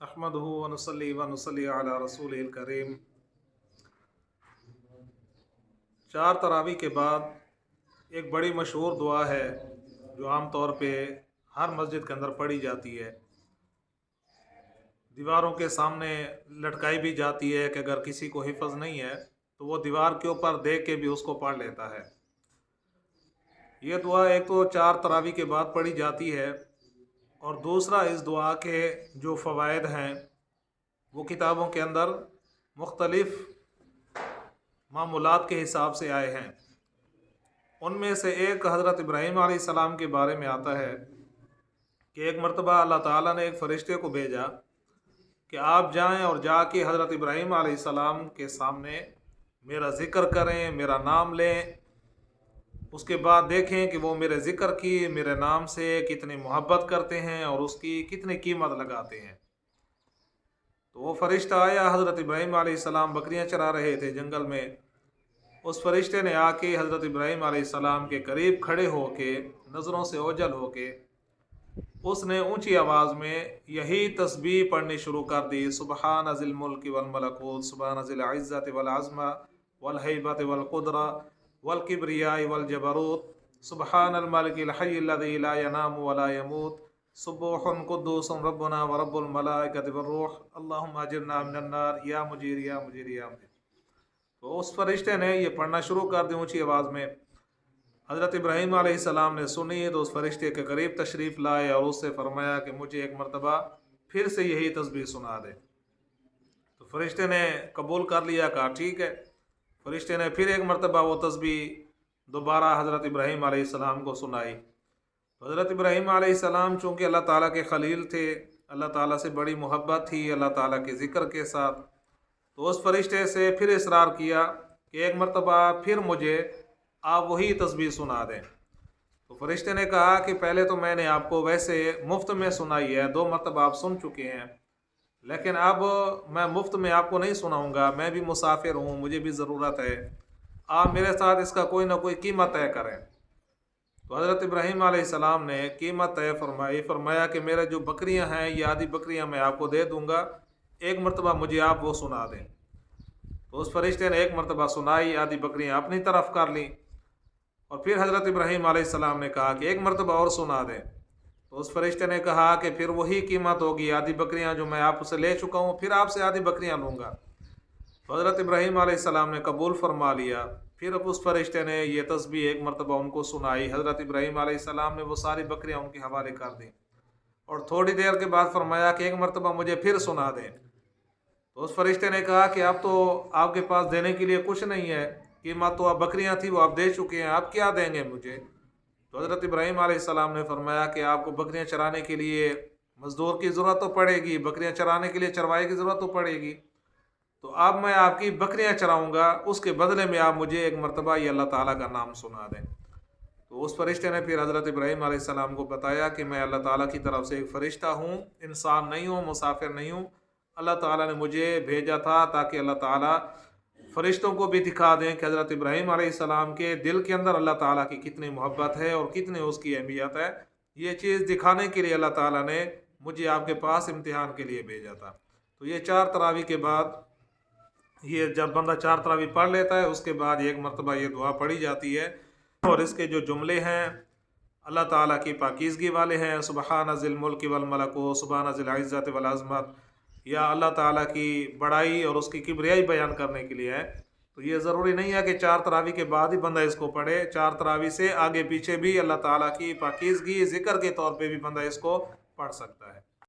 احمدہ ونصلی ونصلی علی رسولہ الکریم۔ چار تراویح کے بعد ایک بڑی مشہور دعا ہے جو عام طور پہ ہر مسجد کے اندر پڑھی جاتی ہے، دیواروں کے سامنے لٹکائی بھی جاتی ہے کہ اگر کسی کو حفظ نہیں ہے تو وہ دیوار کے اوپر دیکھ کے بھی اس کو پڑھ لیتا ہے۔ یہ دعا ایک تو چار تراویح کے بعد پڑھی جاتی ہے، اور دوسرا اس دعا کے جو فوائد ہیں وہ کتابوں کے اندر مختلف معمولات کے حساب سے آئے ہیں۔ ان میں سے ایک حضرت ابراہیم علیہ السلام کے بارے میں آتا ہے کہ ایک مرتبہ اللہ تعالیٰ نے ایک فرشتے کو بھیجا کہ آپ جائیں اور جا کے حضرت ابراہیم علیہ السلام کے سامنے میرا ذکر کریں، میرا نام لیں، اس کے بعد دیکھیں کہ وہ میرے ذکر کی، میرے نام سے کتنی محبت کرتے ہیں اور اس کی کتنی قیمت لگاتے ہیں۔ تو وہ فرشتہ آیا، حضرت ابراہیم علیہ السلام بکریاں چرا رہے تھے جنگل میں، اس فرشتے نے آ کے حضرت ابراہیم علیہ السلام کے قریب کھڑے ہو کے نظروں سے اوجھل ہو کے اس نے اونچی آواز میں یہی تسبیح پڑھنی شروع کر دی، سبحان ذی الملک والملکوت، سبحان ذی العزت والعظمہ والہیبۃ والقدرہ والکبریاء والجبروت، سبحان الملک الحی الذی لا ینام ولا یموت، سبوح قدوس ربنا ورب الملائکۃ والروح، اللہم اجرنا من النار یا مجیر یا مجیر یا مجیر۔ تو اس فرشتے نے یہ پڑھنا شروع کر دی اونچی آواز میں۔ حضرت ابراہیم علیہ السلام نے سنی تو اس فرشتے کے قریب تشریف لائے اور اس سے فرمایا کہ مجھے ایک مرتبہ پھر سے یہی تسبیح سنا دے۔ تو فرشتے نے قبول کر لیا، کہا ٹھیک ہے۔ فرشتے نے پھر ایک مرتبہ وہ تسبیح دوبارہ حضرت ابراہیم علیہ السلام کو سنائی۔ تو حضرت ابراہیم علیہ السلام چونکہ اللہ تعالیٰ کے خلیل تھے، اللہ تعالیٰ سے بڑی محبت تھی اللہ تعالیٰ کے ذکر کے ساتھ، تو اس فرشتے سے پھر اصرار کیا کہ ایک مرتبہ پھر مجھے آپ وہی تسبیح سنا دیں۔ تو فرشتے نے کہا کہ پہلے تو میں نے آپ کو ویسے مفت میں سنائی ہے، 2 مرتبہ آپ سن چکے ہیں، لیکن اب میں مفت میں آپ کو نہیں سناؤں گا، میں بھی مسافر ہوں، مجھے بھی ضرورت ہے، آپ میرے ساتھ اس کا کوئی نہ کوئی قیمت طے کریں۔ تو حضرت ابراہیم علیہ السلام نے قیمت طے فرمائی، فرمایا کہ میرے جو بکریاں ہیں یہ آدھی بکریاں میں آپ کو دے دوں گا، ایک مرتبہ مجھے آپ وہ سنا دیں۔ تو اس فرشتے نے ایک مرتبہ سنائی، آدھی بکریاں اپنی طرف کر لیں، اور پھر حضرت ابراہیم علیہ السلام نے کہا کہ ایک مرتبہ اور سنا دیں۔ تو اس فرشتے نے کہا کہ پھر وہی قیمت ہوگی، آدھی بکریاں جو میں آپ سے لے چکا ہوں پھر آپ سے آدھی بکریاں لوں گا۔ تو حضرت ابراہیم علیہ السلام نے قبول فرما لیا۔ پھر اب اس فرشتے نے یہ تسبیح ایک مرتبہ ان کو سنائی، حضرت ابراہیم علیہ السلام نے وہ ساری بکریاں ان کے حوالے کر دیں، اور تھوڑی دیر کے بعد فرمایا کہ ایک مرتبہ مجھے پھر سنا دیں۔ تو اس فرشتے نے کہا کہ اب تو آپ کے پاس دینے کے لیے کچھ نہیں ہے، قیمت تو اب بکریاں تھی وہ آپ دے چکے ہیں، آپ کیا دیں گے مجھے؟ تو حضرت ابراہیم علیہ السلام نے فرمایا کہ آپ کو بکریاں چرانے کے لیے مزدور کی ضرورت تو پڑے گی، بکریاں چرانے کے لیے چرواہے کی ضرورت تو پڑے گی، تو اب میں آپ کی بکریاں چراؤں گا، اس کے بدلے میں آپ مجھے ایک مرتبہ یہ اللہ تعالیٰ کا نام سنا دیں۔ تو اس فرشتے نے پھر حضرت ابراہیم علیہ السلام کو بتایا کہ میں اللہ تعالیٰ کی طرف سے ایک فرشتہ ہوں، انسان نہیں ہوں، مسافر نہیں ہوں، اللہ تعالیٰ نے مجھے بھیجا تھا تاکہ اللہ تعالیٰ فرشتوں کو بھی دکھا دیں کہ حضرت ابراہیم علیہ السلام کے دل کے اندر اللہ تعالیٰ کی کتنی محبت ہے اور کتنی اس کی اہمیت ہے۔ یہ چیز دکھانے کے لیے اللہ تعالیٰ نے مجھے آپ کے پاس امتحان کے لیے بھیجا تھا۔ تو یہ 4 تراویح کے بعد، یہ جب بندہ 4 تراویح پڑھ لیتا ہے اس کے بعد ایک مرتبہ یہ دعا پڑھی جاتی ہے، اور اس کے جو جملے ہیں اللہ تعالیٰ کی پاکیزگی والے ہیں، سبحان ذی الملک والملکوت، سبحان ذی العزت والعظمت، یا اللہ تعالیٰ کی بڑائی اور اس کی کبریائی بیان کرنے کے لیے ہے۔ تو یہ ضروری نہیں ہے کہ 4 تراویح کے بعد ہی بندہ اس کو پڑھے، 4 تراویح سے آگے پیچھے بھی اللہ تعالیٰ کی پاکیزگی ذکر کے طور پہ بھی بندہ اس کو پڑھ سکتا ہے۔